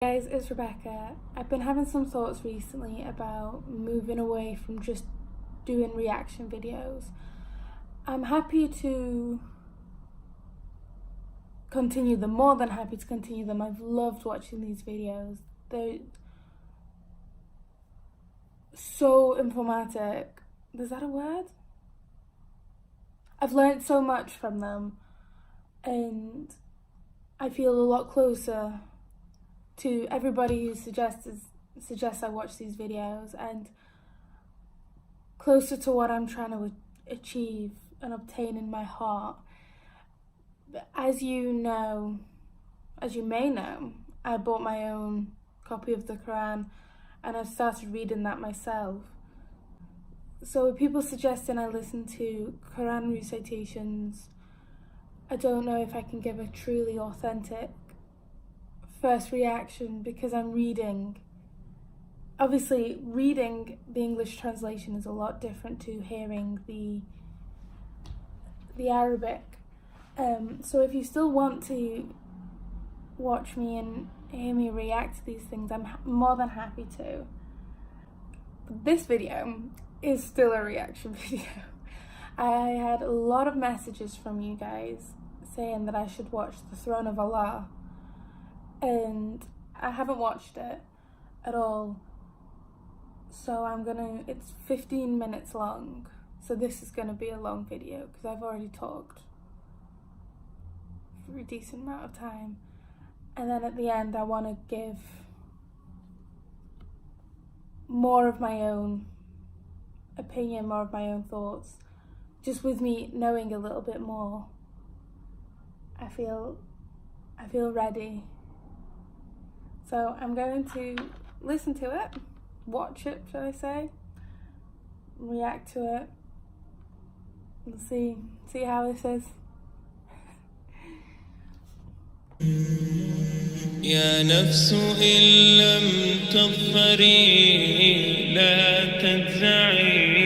Guys, it's Rebecca. I've been having some thoughts recently about moving away from just doing reaction videos. I'm happy to continue them, more than happy to continue them. I've loved watching these videos. They're so informative. Is that a word? I've learned so much from them and I feel a lot closer to everybody who suggests I watch these videos, and closer to what I'm trying to achieve and obtain in my heart. As you may know, I bought my own copy of the Quran and I've started reading that myself. So with people suggesting I listen to Quran recitations, I don't know if I can give a truly authentic first reaction, because I'm reading. Obviously, reading the English translation is a lot different to hearing the Arabic. So if you still want to watch me and hear me react to these things, I'm more than happy to. This video is still a reaction video. I had a lot of messages from you guys saying that I should watch The Throne of Allah, and I haven't watched it at all. So it's 15 minutes long. So this is gonna be a long video because I've already talked for a decent amount of time. And then at the end, I want to give more of my own opinion, more of my own thoughts. Just with me knowing a little bit more, I feel ready. So I'm going to listen to it, watch it, shall I say, react to it, and see how this is. يا نفس إن لم تظفري لا تجزعي.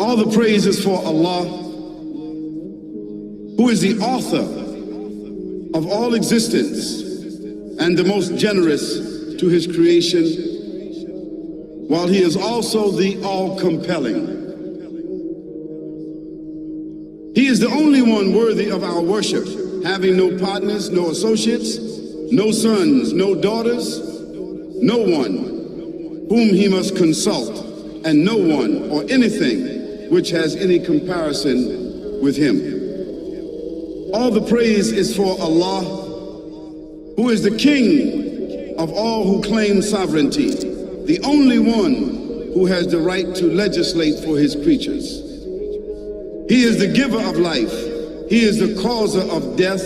All the praise is for Allah, who is the author of all existence and the most generous to his creation, while he is also the all-compelling. He is the only one worthy of our worship, having no partners, no associates, no sons, no daughters, no one whom he must consult, and no one or anything which has any comparison with him. All the praise is for Allah, who is the King of all who claim sovereignty, the only one who has the right to legislate for his creatures. He is the giver of life. He is the causer of death,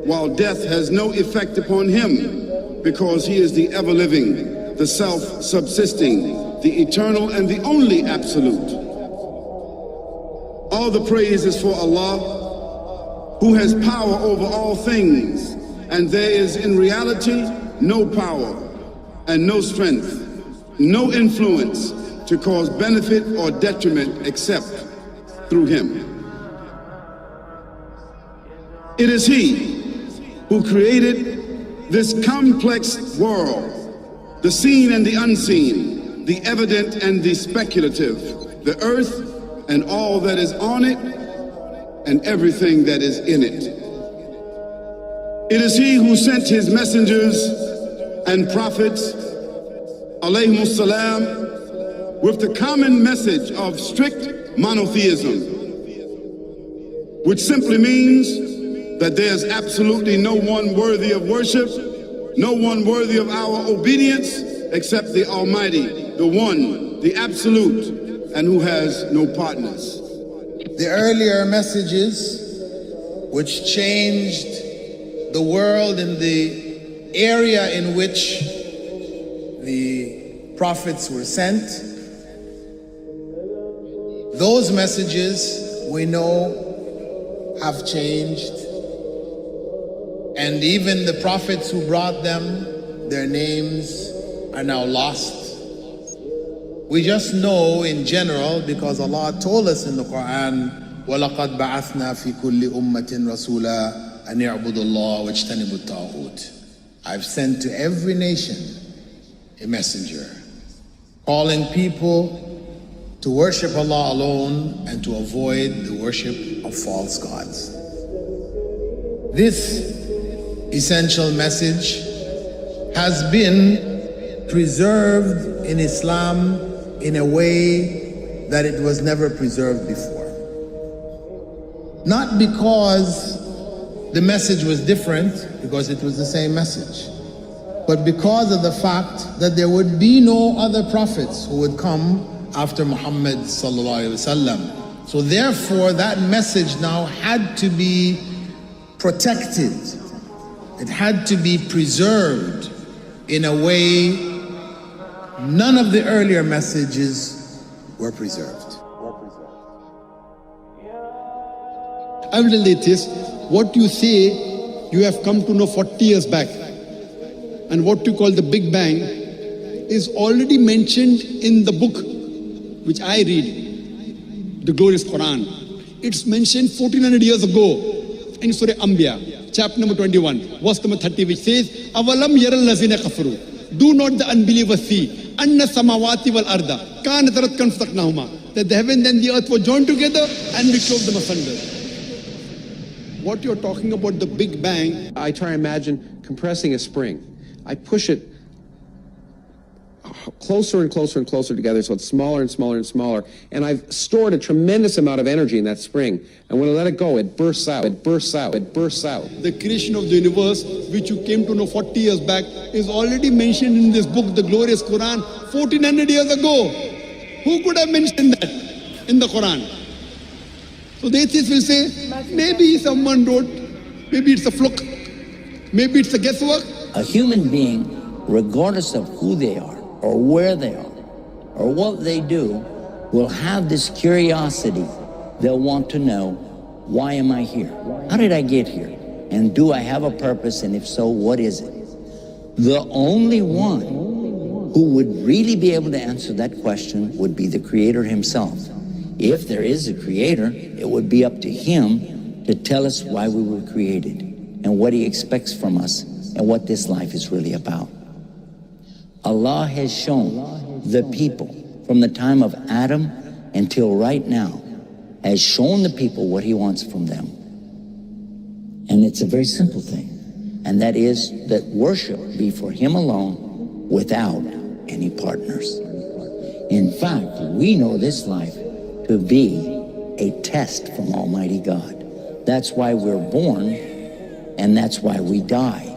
while death has no effect upon him, because he is the ever-living, the self-subsisting, the eternal and the only absolute. All the praise is for Allah, who has power over all things, and there is in reality no power and no strength, no influence to cause benefit or detriment except through him. It is he who created this complex world, the seen and the unseen, the evident and the speculative, the earth and all that is on it, and everything that is in it. It is he who sent his messengers and prophets, alayhimus salam, with the common message of strict monotheism, which simply means that there's absolutely no one worthy of worship, no one worthy of our obedience except the Almighty, the One, the Absolute, and who has no partners. The earlier messages, which changed the world in the area in which the prophets were sent, those messages we know have changed, and even the prophets who brought them, their names are now lost. We just know in general because Allah told us in the Quran, وَلَقَدْ بَعَثْنَا فِي كُلِّ أُمَّةٍ رَسُولًا أَنْ يَعْبُدُوا اللَّهَ وَاجْتَنِبُوا الطَّاغُوتَ. I've sent to every nation a messenger, calling people to worship Allah alone and to avoid the worship of false gods. This essential message has been preserved in Islam in a way that it was never preserved before. Not because the message was different, because it was the same message, but because of the fact that there would be no other prophets who would come after Muhammad sallallahu alaihi wasallam. So therefore that message now had to be protected. It had to be preserved in a way none of the earlier messages were preserved. I will tell you this, what you say you have come to know 40 years back, and what you call the Big Bang is already mentioned in the book which I read, the glorious Quran. It's mentioned 1400 years ago in Surah Anbiya, chapter number 21, verse number 30, which says, Avalam yaral lazina kafaru. Do not the unbelievers see, Anna samawati wal arda, kanat ratkan fataqnahuma, that the heaven and the earth were joined together and we clove them asunder. What you're talking about, the Big Bang, I try to imagine compressing a spring. I push it closer and closer and closer together so it's smaller and smaller and smaller, and I've stored a tremendous amount of energy in that spring, and when I let it go, it bursts out, it bursts out, it bursts out. the creation of the universe, which you came to know 40 years back, is already mentioned in this book, the glorious Quran, 1400 years ago. Who could have mentioned that in the Quran? So the atheists will say, maybe someone wrote, maybe it's a fluke, maybe it's a guesswork. A human being, regardless of who they are, or where they are, or what they do, will have this curiosity. They'll want to know, why am I here? How did I get here? And do I have a purpose? And if so, what is it? The only one who would really be able to answer that question would be the Creator himself. If there is a Creator, it would be up to him to tell us why we were created and what he expects from us and what this life is really about. Allah has shown the people from the time of Adam until right now, has shown the people what he wants from them. And it's a very simple thing, and that is that worship be for him alone without any partners. In fact, we know this life to be a test from Almighty God. That's why we're born, and that's why we die.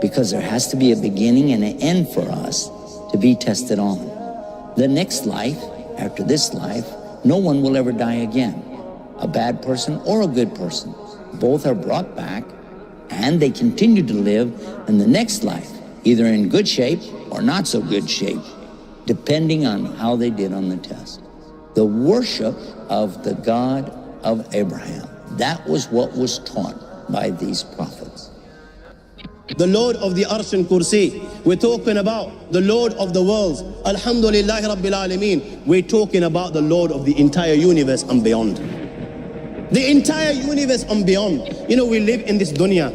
Because there has to be a beginning and an end for us to be tested on. The next life, after this life, no one will ever die again. A bad person or a good person. Both are brought back and they continue to live in the next life, either in good shape or not so good shape, depending on how they did on the test. The worship of the God of Abraham, that was what was taught by these prophets. The Lord of the Arsh and Kursi. We're talking about the Lord of the worlds. Alhamdulillah Rabbil Alameen. We're talking about the Lord of the entire universe and beyond. The entire universe and beyond. You know, we live in this dunya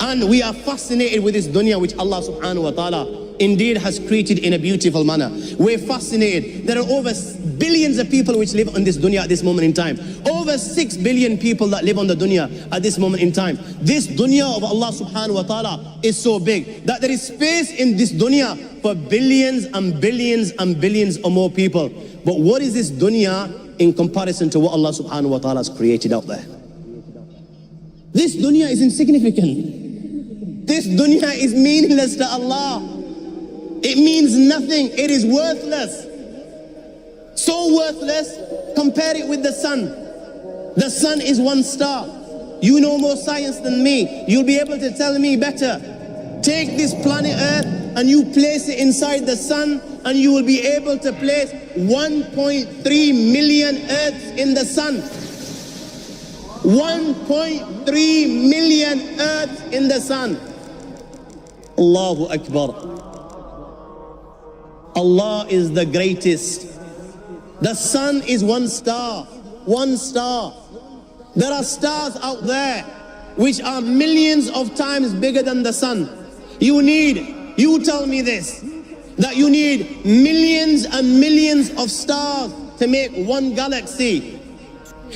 and we are fascinated with this dunya which Allah subhanahu wa ta'ala indeed has created in a beautiful manner. We're fascinated. There are over billions of people which live on this dunya at this moment in time. Over 6 billion people that live on the dunya at this moment in time. This dunya of Allah subhanahu wa ta'ala is so big that there is space in this dunya for billions and billions and billions or more people. But what is this dunya in comparison to what Allah subhanahu wa ta'ala has created out there? This dunya is insignificant. This dunya is meaningless to Allah. It means nothing. It is worthless. So worthless, compare it with the sun. The sun is one star. You know more science than me. You'll be able to tell me better. Take this planet Earth and you place it inside the sun and you will be able to place 1.3 million Earths in the sun. 1.3 million Earths in the sun. Allahu Akbar. Allah is the greatest The sun is one star. One star. There are stars out there which are millions of times bigger than the sun. You tell me this, that you need millions and millions of stars to make one galaxy.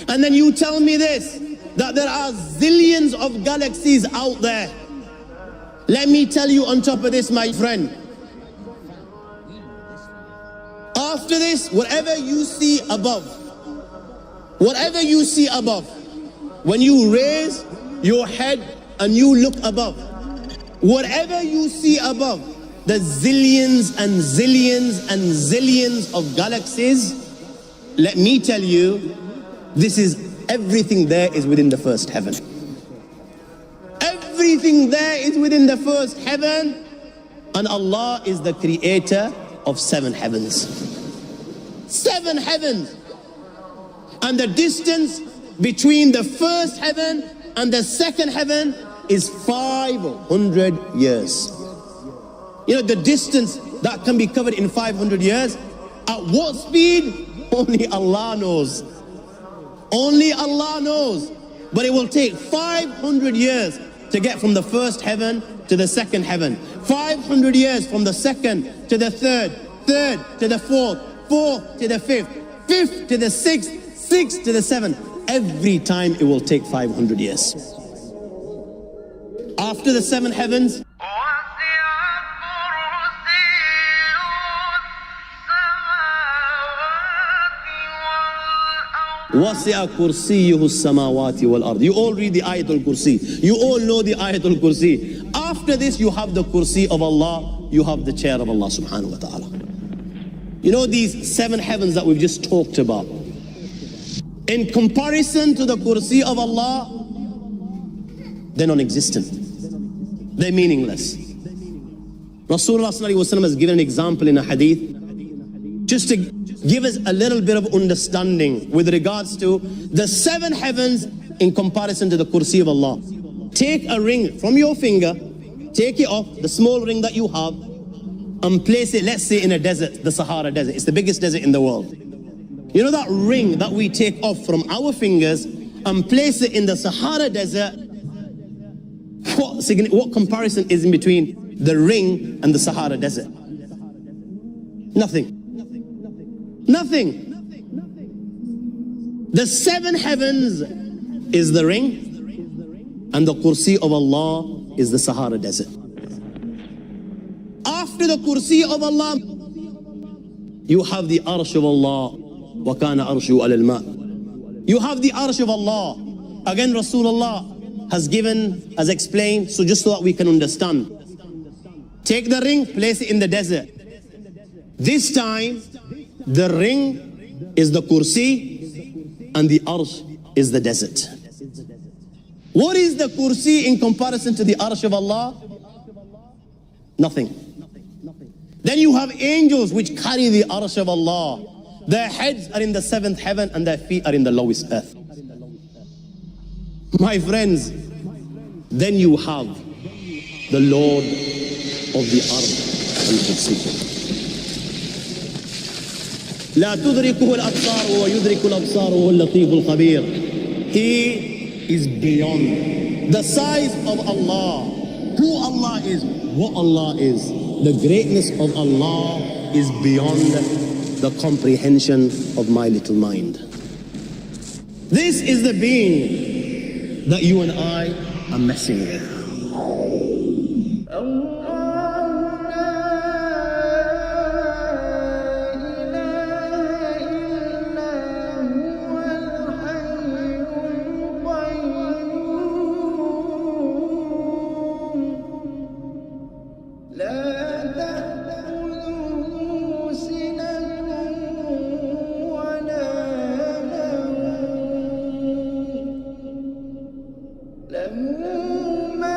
And then you tell me this, that there are zillions of galaxies out there. Let me tell you on top of this, my friend. After this, whatever you see above, when you raise your head and you look above, whatever you see above, the zillions and zillions and zillions of galaxies, let me tell you, this is everything there is within the first heaven. Everything there is within the first heaven, and Allah is the creator of 7 heavens. 7 heavens. And the distance between the first heaven and the second heaven is 500 years. You know, the distance that can be covered in 500 years, at what speed? Only Allah knows. Only Allah knows. But it will take 500 years to get from the first heaven to the second heaven. 500 years from the second to the third, third to the fourth, fourth to the fifth, fifth to the sixth, sixth to the seventh. Every time it will take 500 years. After the 7 heavens, وَسِعَ كُرْسِيُّهُ السَّمَاوَاتِ وَالْأَرْضِ. You all read the Ayatul Kursi. You all know the Ayatul Kursi. After this, you have the Kursi of Allah. You have the chair of Allah subhanahu wa ta'ala. You know these 7 heavens that we've just talked about, in comparison to the Kursi of Allah, they're non-existent. They're meaningless. Rasulullah sallallahu alaihi wasallam has given an example in a hadith just to give us a little bit of understanding with regards to the 7 heavens in comparison to the Kursi of Allah. Take a ring from your finger, take it off, the small ring that you have, and place it, let's say, in a desert, the Sahara Desert. It's the biggest desert in the world. You know that ring that we take off from our fingers and place it in the Sahara Desert? What comparison is in between the ring and the Sahara Desert? Nothing. Nothing. The 7 heavens is the ring, and the Kursi of Allah is the Sahara Desert. After the Kursi of Allah, you have the Arsh of Allah. وَكَانَ أَرْشُهُ عَلَى الْمَاءِ. You have the Arsh of Allah. Again, Rasulullah has explained, so just so that we can understand. Take the ring, place it in the desert. This time, the ring is the Kursi and the Arsh is the desert. What is the Kursi in comparison to the Arsh of Allah? Nothing. Then you have angels which carry the Arsh of Allah. Their heads are in the 7th heaven and their feet are in the lowest earth. My friends, then you have the Lord of the Arsh al-Kursi. لا تدركه الأبصار ويدرك الأبصار وهو اللطيف الخبير. He is beyond the size of Allah, who Allah is, what Allah is. The greatness of Allah is beyond the comprehension of my little mind. This is the being that you and I are messing with. له ما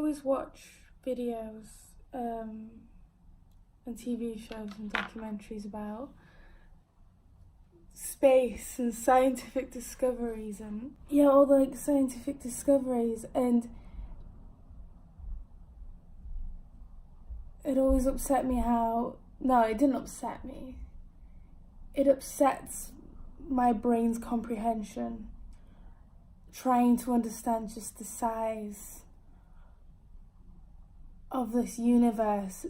always watch videos and TV shows and documentaries about space and scientific discoveries and all the like scientific discoveries, and it always upset me how, no, it didn't upset me, it upsets my brain's comprehension trying to understand just the size of this universe.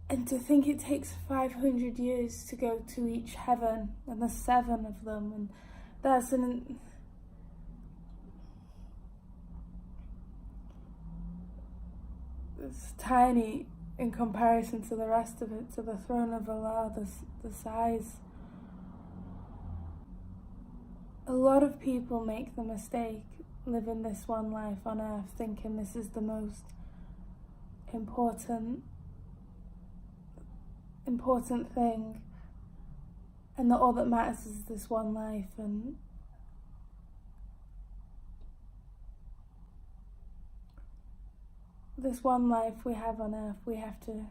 And to think it takes 500 years to go to each heaven, and there's 7 of them, and that's it's tiny in comparison to the rest of it, to the throne of Allah, the size. A lot of people make the mistake living this one life on earth thinking this is the most important thing, and that all that matters is this one life. And this one life we have on earth, we have to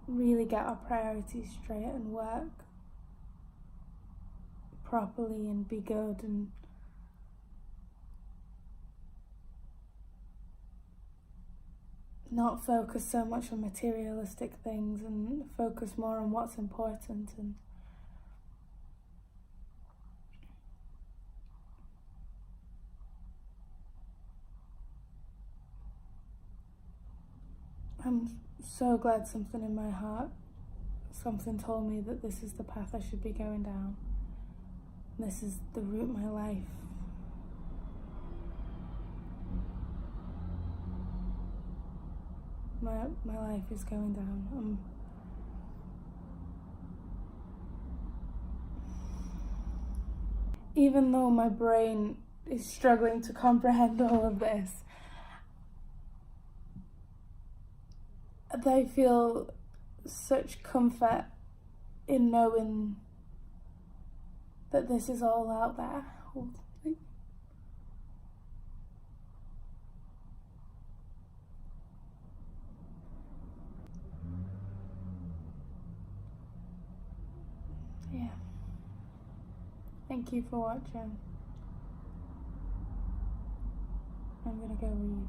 really get our priorities straight and work properly and be good, and not focus so much on materialistic things and focus more on what's important. And I'm so glad something in my heart, something told me that this is the path I should be going down. This is the route my life my life is going down. Even though my brain is struggling to comprehend all of this, I feel such comfort in knowing that this is all out there. Yeah. Thank you for watching. I'm gonna go read.